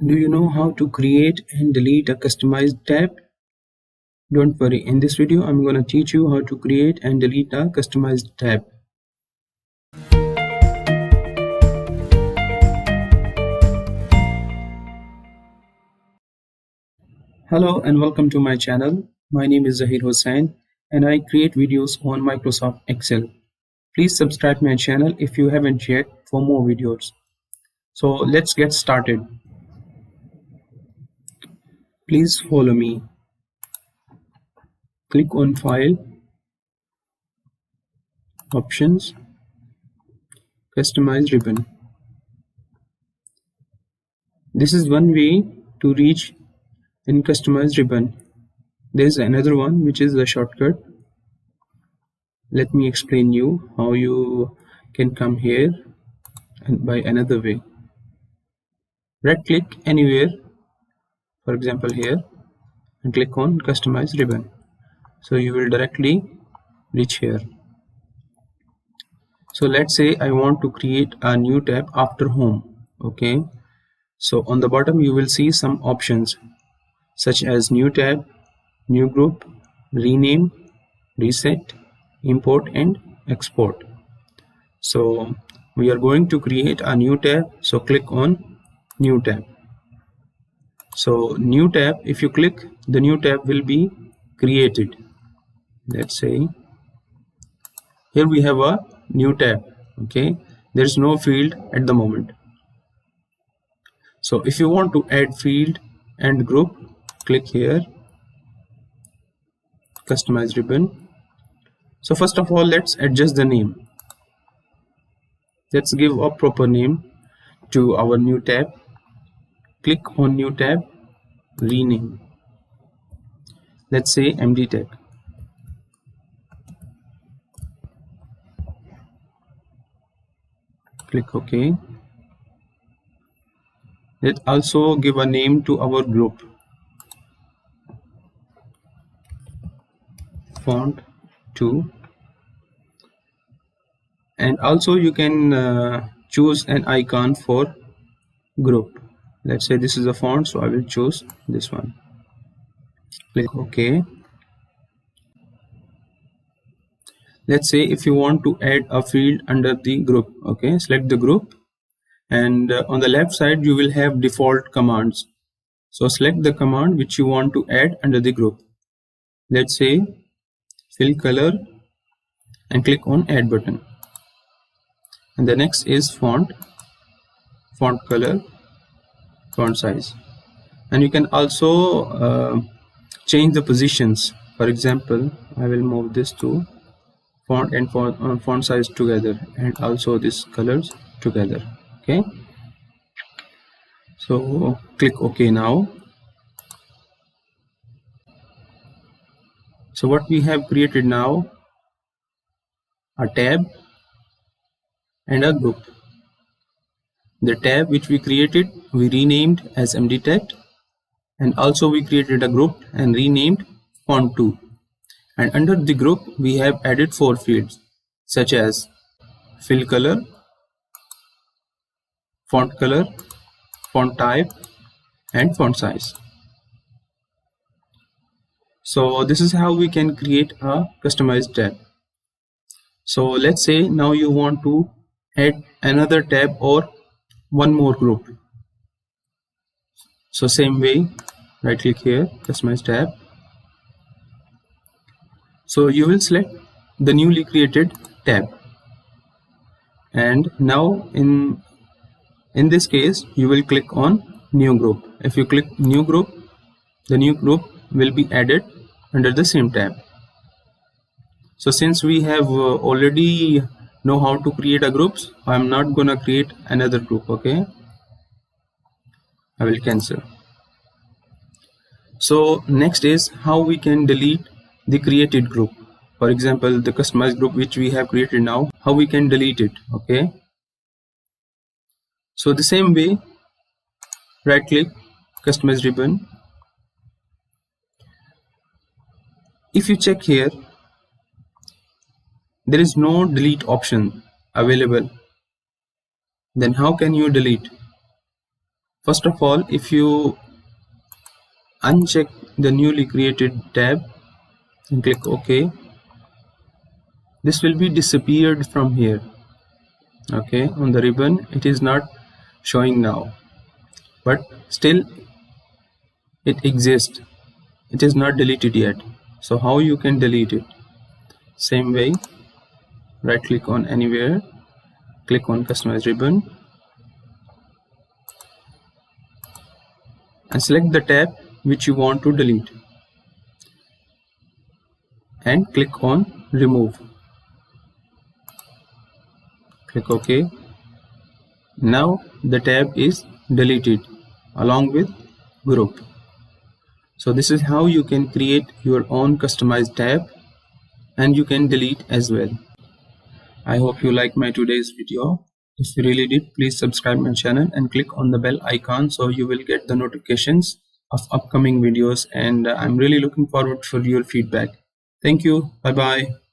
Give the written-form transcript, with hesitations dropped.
Do you know how to create and delete a customized tab? Don't worry, in this video I'm going to teach you how to create and delete a customized tab. Hello and welcome to my channel. My name is Zahir Hussain and I create videos on Microsoft Excel. Please subscribe my channel if you haven't yet for more videos. So let's get started. Please follow me. Click on File, Options, Customize ribbon. This is one way to reach in Customize ribbon. There's another one which is a shortcut. Let me explain you how you can come here and by another way. Right click anywhere, for example here, and click on Customize ribbon. So you will directly reach here. So let's say I want to create a new tab after home. Okay, so on the bottom you will see some options such as new tab, new group, rename, reset, import and export. So we are going to create a new tab, so click on new tab. So new tab, if you click, the new tab will be created. Let's say here we have a new tab. Okay, there is no field at the moment. So if you want to add field and group, click here, customize ribbon. So first of all, let's adjust the name. Let's give a proper name to our new tab. Click on new tab, rename. Let's say MD Tech. Click OK. Let's also give a name to our group. Font 2. And also you can choose an icon for group. Let's say this is a font, so I will choose this one. Click OK. Let's say if you want to add a field under the group, okay, select the group, and on the left side you will have default commands. So select the command which you want to add under the group. Let's say fill color and click on add button. And the next is font color, font size. And you can also change the positions. For example, I will move this to font and font size together, and also this colors together. Okay, so click OK now. So what we have created now, a tab and a group. The tab which we created, we renamed as MD Tech, and also we created a group and renamed font 2. And under the group we have added 4 fields such as fill color, font type and font size. So this is how we can create a customized tab. So let's say now you want to add another tab or one more group. So same way, right click here, customize tab. So you will select the newly created tab, and now in this case you will click on new group. If you click new group, the new group will be added under the same tab. So since we have already know how to create a groups, I'm not gonna create another group. Okay, I will cancel. So next is how we can delete the created group. For example, the customized group which we have created now, how we can delete it. Okay, so the same way, right click, customize ribbon. If you check here, there is no delete option available. Then how can you delete? First of all, if you uncheck the newly created tab and click OK, this will be disappeared from here. Okay, on the ribbon it is not showing now, but still it exists. It is not deleted yet. So how you can delete it? Same way, right click on anywhere, click on customize ribbon and select the tab which you want to delete and click on remove. Click OK. Now the tab is deleted along with group. So this is how you can create your own customized tab, and you can delete as well. I hope you like my today's video. If you really did, please subscribe my channel and click on the bell icon so you will get the notifications of upcoming videos, and I'm really looking forward for your feedback. Thank you. Bye bye.